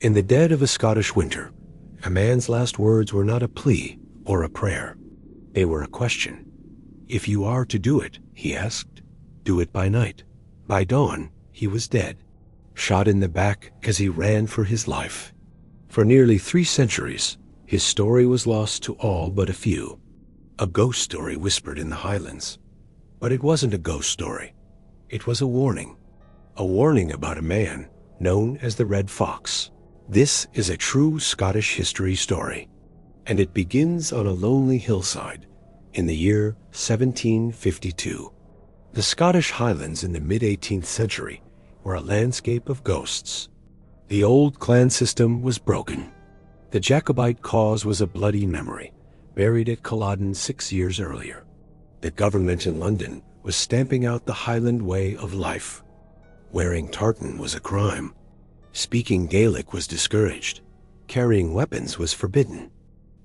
In the dead of a Scottish winter, a man's last words were not a plea or a prayer. They were a question. If you are to do it, he asked, do it by night. By dawn, he was dead, shot in the back as he ran for his life. For nearly 3 centuries, his story was lost to all but a few. A ghost story whispered in the Highlands. But it wasn't a ghost story. It was a warning about a man known as the Red Fox. This is a true Scottish history story, and it begins on a lonely hillside in the year 1752. The Scottish Highlands in the mid-18th century were a landscape of ghosts. The old clan system was broken. The Jacobite cause was a bloody memory, buried at Culloden 6 years earlier. The government in London was stamping out the Highland way of life. Wearing tartan was a crime. Speaking Gaelic was discouraged. Carrying weapons was forbidden.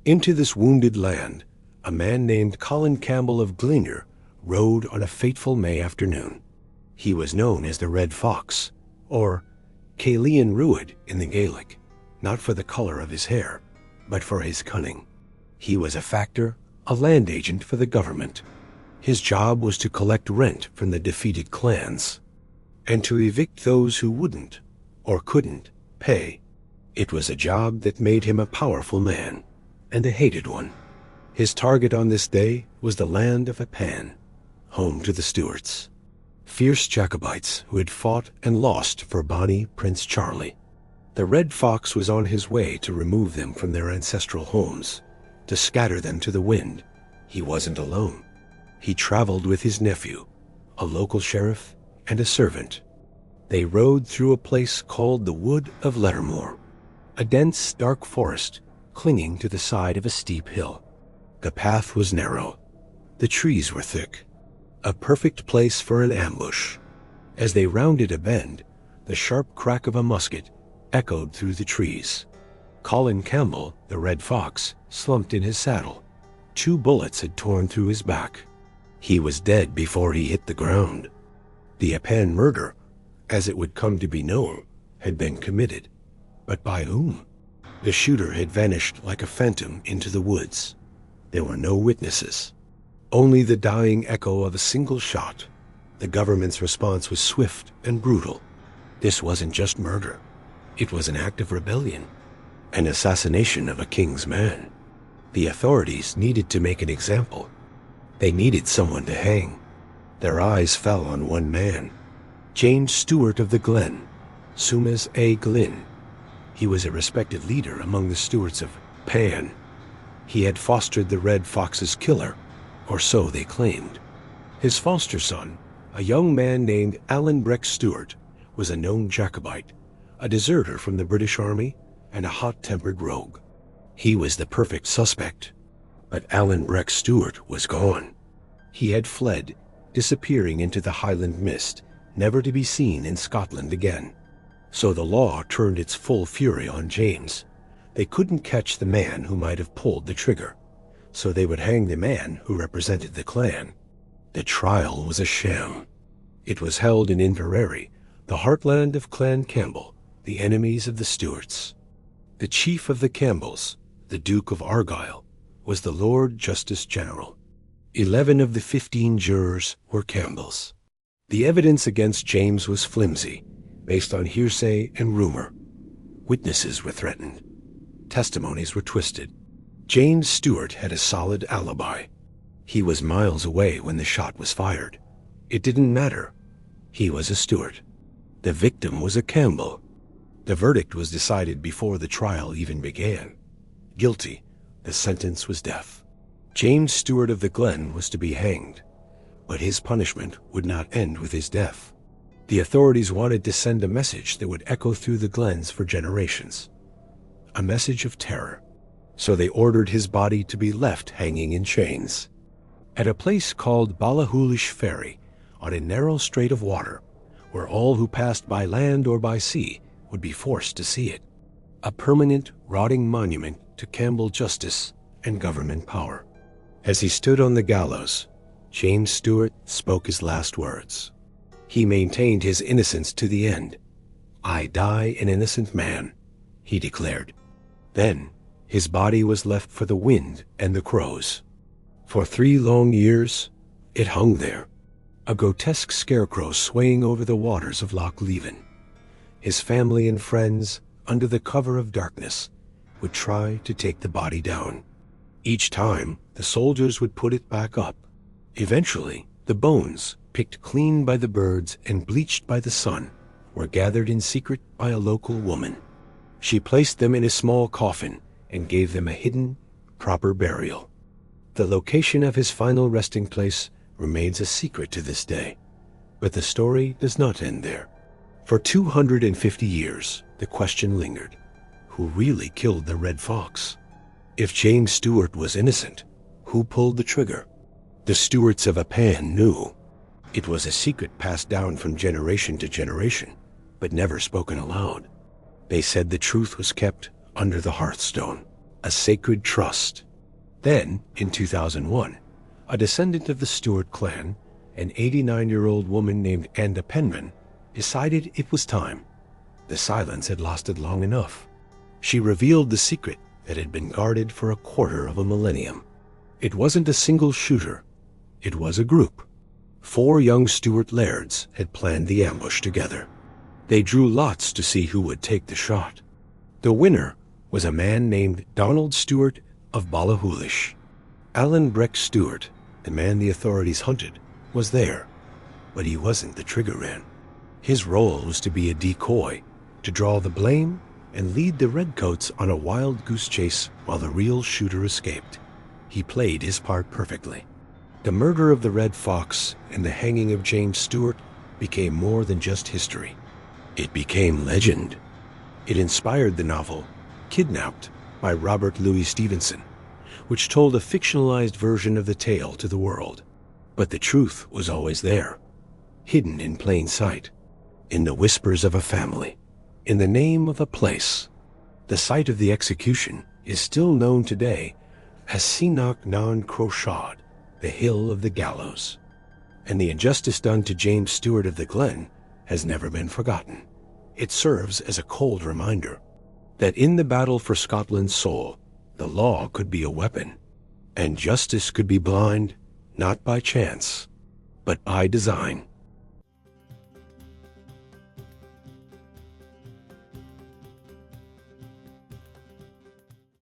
Into this wounded land, a man named Colin Campbell of Glencoe rode on a fateful May afternoon. He was known as the Red Fox, or Caelan Ruad in the Gaelic, not for the color of his hair, but for his cunning. He was a factor, a land agent for the government. His job was to collect rent from the defeated clans, and to evict those who wouldn't or couldn't pay. It was a job that made him a powerful man, and a hated one. His target on this day was the land of Apan, home to the Stuarts, fierce Jacobites who had fought and lost for bonny Prince Charlie. The Red Fox was on his way to remove them from their ancestral homes, to scatter them to the wind. He wasn't alone. He traveled with his nephew, a local sheriff, and a servant. They rode through a place called the Wood of Lettermore, a dense, dark forest clinging to the side of a steep hill. The path was narrow. The trees were thick. A perfect place for an ambush. As they rounded a bend, the sharp crack of a musket echoed through the trees. Colin Campbell, the Red Fox, slumped in his saddle. 2 bullets had torn through his back. He was dead before he hit the ground. The Apan murder, as it would come to be known, had been committed. But by whom? The shooter had vanished like a phantom into the woods. There were no witnesses. Only the dying echo of a single shot. The government's response was swift and brutal. This wasn't just murder. It was an act of rebellion, an assassination of a king's man. The authorities needed to make an example. They needed someone to hang. Their eyes fell on one man, James Stewart of the Glen, Sumas a Glen. He was a respected leader among the Stuarts of Pan. He had fostered the Red Fox's killer, or so they claimed. His foster son, a young man named Alan Breck Stewart, was a known Jacobite, a deserter from the British Army, and a hot-tempered rogue. He was the perfect suspect. But Alan Breck Stewart was gone. He had fled, disappearing into the Highland mist, never to be seen in Scotland again. So the law turned its full fury on James. They couldn't catch the man who might have pulled the trigger, so they would hang the man who represented the clan. The trial was a sham. It was held in Inverary, the heartland of Clan Campbell, the enemies of the Stuarts. The chief of the Campbells, the Duke of Argyll, was the Lord Justice General. 11 of the 15 jurors were Campbells. The evidence against James was flimsy, based on hearsay and rumor. Witnesses were threatened. Testimonies were twisted. James Stewart had a solid alibi. He was miles away when the shot was fired. It didn't matter. He was a Stewart. The victim was a Campbell. The verdict was decided before the trial even began. Guilty. The sentence was death. James Stewart of the Glen was to be hanged, but his punishment would not end with his death. The authorities wanted to send a message that would echo through the glens for generations. A message of terror. So they ordered his body to be left hanging in chains. At a place called Ballahoolish Ferry, on a narrow strait of water, where all who passed by land or by sea would be forced to see it. A permanent, rotting monument to Campbell justice and government power. As he stood on the gallows, James Stewart spoke his last words. He maintained his innocence to the end. "I die an innocent man," he declared. Then his body was left for the wind and the crows. For 3 long years, it hung there, a grotesque scarecrow swaying over the waters of Loch Leven. His family and friends, under the cover of darkness, would try to take the body down. Each time, the soldiers would put it back up. Eventually, the bones, picked clean by the birds and bleached by the sun, were gathered in secret by a local woman. She placed them in a small coffin and gave them a hidden, proper burial. The location of his final resting place remains a secret to this day, but the story does not end there. For 250 years, the question lingered: who really killed the Red Fox? If James Stewart was innocent, who pulled the trigger? The Stewarts of Appin knew. It was a secret passed down from generation to generation, but never spoken aloud. They said the truth was kept under the hearthstone, a sacred trust. Then, in 2001, a descendant of the Stewart clan, an 89-year-old woman named Anda Penman, decided it was time. The silence had lasted long enough. She revealed the secret that had been guarded for a quarter of a millennium. It wasn't a single shooter. It was a group. 4 young Stewart lairds had planned the ambush together. They drew lots to see who would take the shot. The winner was a man named Donald Stewart of Ballachulish. Alan Breck Stewart, the man the authorities hunted, was there, but he wasn't the trigger man. His role was to be a decoy, to draw the blame and lead the redcoats on a wild goose chase while the real shooter escaped. He played his part perfectly. The murder of the Red Fox and the hanging of James Stewart became more than just history. It became legend. It inspired the novel Kidnapped by Robert Louis Stevenson, which told a fictionalized version of the tale to the world. But the truth was always there, hidden in plain sight, in the whispers of a family, in the name of a place. The site of the execution is still known today as Sinach nan Crochad, the Hill of the Gallows. And the injustice done to James Stewart of the Glen has never been forgotten. It serves as a cold reminder that in the battle for Scotland's soul, the law could be a weapon, and justice could be blind, not by chance, but by design.